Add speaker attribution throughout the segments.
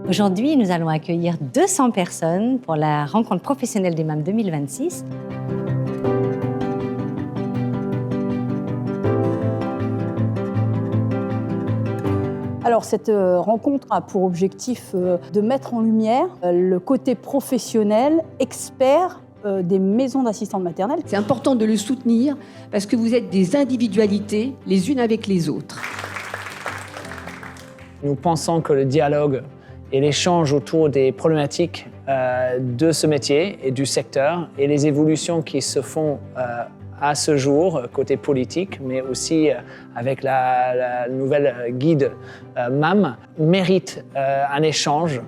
Speaker 1: Aujourd'hui, nous allons accueillir 200 personnes pour la rencontre professionnelle des MAM 2026.
Speaker 2: Alors cette rencontre a pour objectif de mettre en lumière le côté professionnel, expert des maisons d'assistantes maternelles.
Speaker 3: C'est important de le soutenir parce que vous êtes des individualités les unes avec les autres.
Speaker 4: Nous pensons que le dialogue et l'échange autour des problématiques de ce métier et du secteur et les évolutions qui se font à ce jour, côté politique, mais aussi avec la nouvelle guide MAM, mérite un échange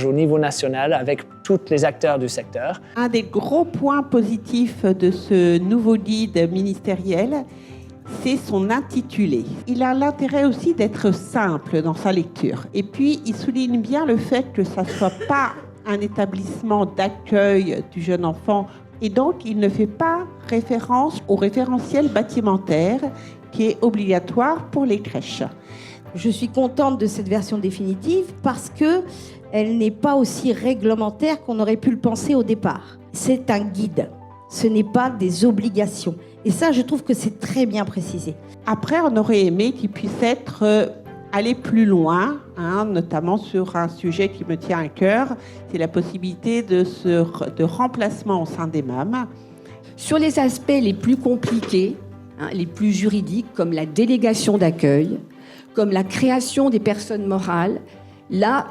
Speaker 4: au niveau national avec tous les acteurs du secteur.
Speaker 5: Un des gros points positifs de ce nouveau guide ministériel, c'est son intitulé. Il a l'intérêt aussi d'être simple dans sa lecture. Et puis, il souligne bien le fait que ça ne soit pas un établissement d'accueil du jeune enfant. Et donc, il ne fait pas référence au référentiel bâtimentaire qui est obligatoire pour les crèches.
Speaker 6: Je suis contente de cette version définitive parce qu'elle n'est pas aussi réglementaire qu'on aurait pu le penser au départ. C'est un guide, ce n'est pas des obligations. Et ça, je trouve que c'est très bien précisé.
Speaker 5: Après, on aurait aimé qu'il puisse aller plus loin, notamment sur un sujet qui me tient à cœur, c'est la possibilité de remplacement au sein des MAM.
Speaker 3: Sur les aspects les plus compliqués, les plus juridiques, comme la délégation d'accueil, comme la création des personnes morales, là,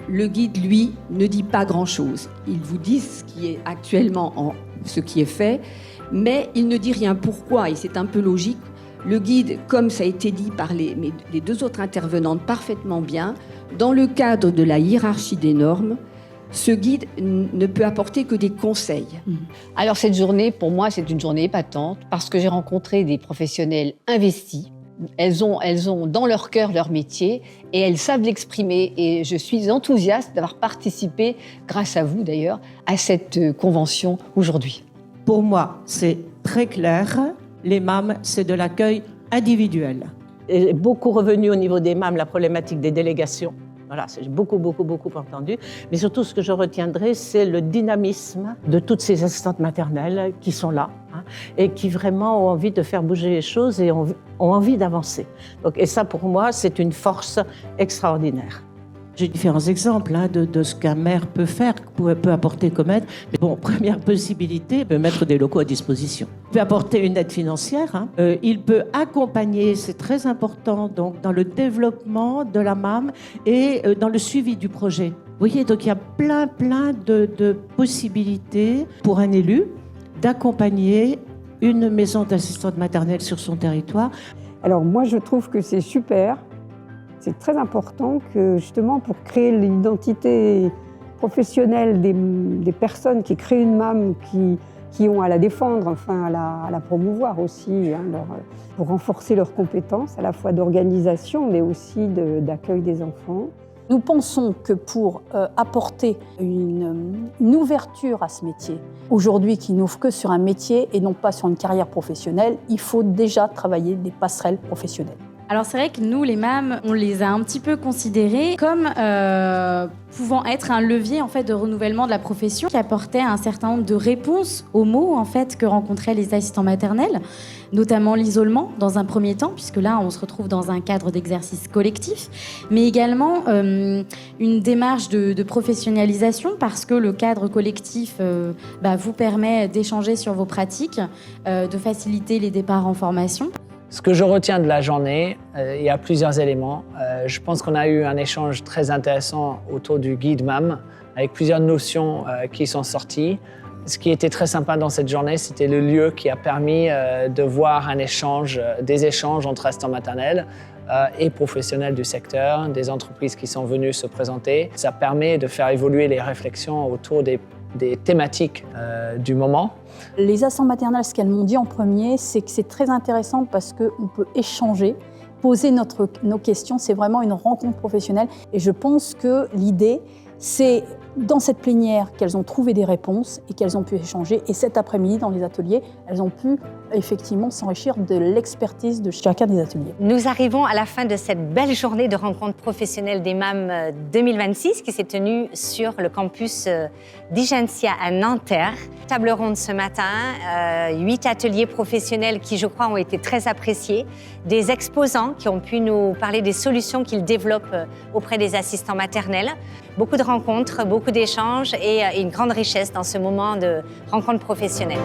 Speaker 3: le guide, lui, ne dit pas grand-chose. Il vous dit ce qui est actuellement ce qui est fait, mais il ne dit rien. Pourquoi ? Et c'est un peu logique. Le guide, comme ça a été dit par les deux autres intervenantes parfaitement bien, dans le cadre de la hiérarchie des normes, ce guide ne peut apporter que des conseils.
Speaker 7: Alors cette journée, pour moi, c'est une journée épatante parce que j'ai rencontré des professionnels investis. Elles ont dans leur cœur leur métier et elles savent l'exprimer. Et je suis enthousiaste d'avoir participé, grâce à vous d'ailleurs, à cette convention aujourd'hui.
Speaker 8: Pour moi, c'est très clair. Les MAM, c'est de l'accueil individuel.
Speaker 9: Et beaucoup revenu au niveau des MAM, la problématique des délégations. Voilà, j'ai beaucoup entendu. Mais surtout, ce que je retiendrai, c'est le dynamisme de toutes ces assistantes maternelles qui sont là et qui vraiment ont envie de faire bouger les choses et ont envie d'avancer. Et ça, pour moi, c'est une force extraordinaire.
Speaker 8: J'ai différents exemples de ce qu'un maire peut faire, peut apporter comme aide. Mais bon, première possibilité, peut mettre des locaux à disposition. Il peut apporter une aide financière. Il peut accompagner, c'est très important, donc, dans le développement de la MAM et dans le suivi du projet. Vous voyez, donc il y a plein de possibilités pour un élu d'accompagner une maison d'assistante maternelle sur son territoire.
Speaker 10: Alors moi, je trouve que c'est super. C'est très important que justement pour créer l'identité professionnelle des personnes qui créent une MAM, qui ont à la défendre, enfin à la promouvoir aussi, pour renforcer leurs compétences à la fois d'organisation mais aussi d'accueil des enfants.
Speaker 2: Nous pensons que pour apporter une ouverture à ce métier, aujourd'hui qui n'ouvre que sur un métier et non pas sur une carrière professionnelle, il faut déjà travailler des passerelles professionnelles.
Speaker 11: Alors c'est vrai que nous, les MAM, on les a un petit peu considérés comme pouvant être un levier en fait, de renouvellement de la profession qui apportait un certain nombre de réponses aux maux en fait, que rencontraient les assistants maternels, notamment l'isolement dans un premier temps, puisque là on se retrouve dans un cadre d'exercice collectif, mais également une démarche de professionnalisation parce que le cadre collectif vous permet d'échanger sur vos pratiques, de faciliter les départs en formation.
Speaker 4: Ce que je retiens de la journée, il y a plusieurs éléments. Je pense qu'on a eu un échange très intéressant autour du guide MAM, avec plusieurs notions qui sont sorties. Ce qui était très sympa dans cette journée, c'était le lieu qui a permis de voir des échanges entre assistants maternels et professionnels du secteur, des entreprises qui sont venues se présenter. Ça permet de faire évoluer les réflexions autour des thématiques du moment.
Speaker 2: Les assistantes maternelles, ce qu'elles m'ont dit en premier, c'est que c'est très intéressant parce qu'on peut échanger poser nos questions. C'est vraiment une rencontre professionnelle. Et je pense que l'idée, c'est dans cette plénière qu'elles ont trouvé des réponses et qu'elles ont pu échanger. Et cet après-midi, dans les ateliers, elles ont pu effectivement s'enrichir de l'expertise de chacun des ateliers.
Speaker 1: Nous arrivons à la fin de cette belle journée de rencontre professionnelle des MAM 2026 qui s'est tenue sur le campus d'Igencia à Nanterre. Table ronde ce matin, 8 ateliers professionnels qui, je crois, ont été très appréciés, des exposants qui ont pu nous parler des solutions qu'ils développent auprès des assistants maternels. Beaucoup de rencontres, beaucoup d'échanges et une grande richesse dans ce moment de rencontre professionnelle.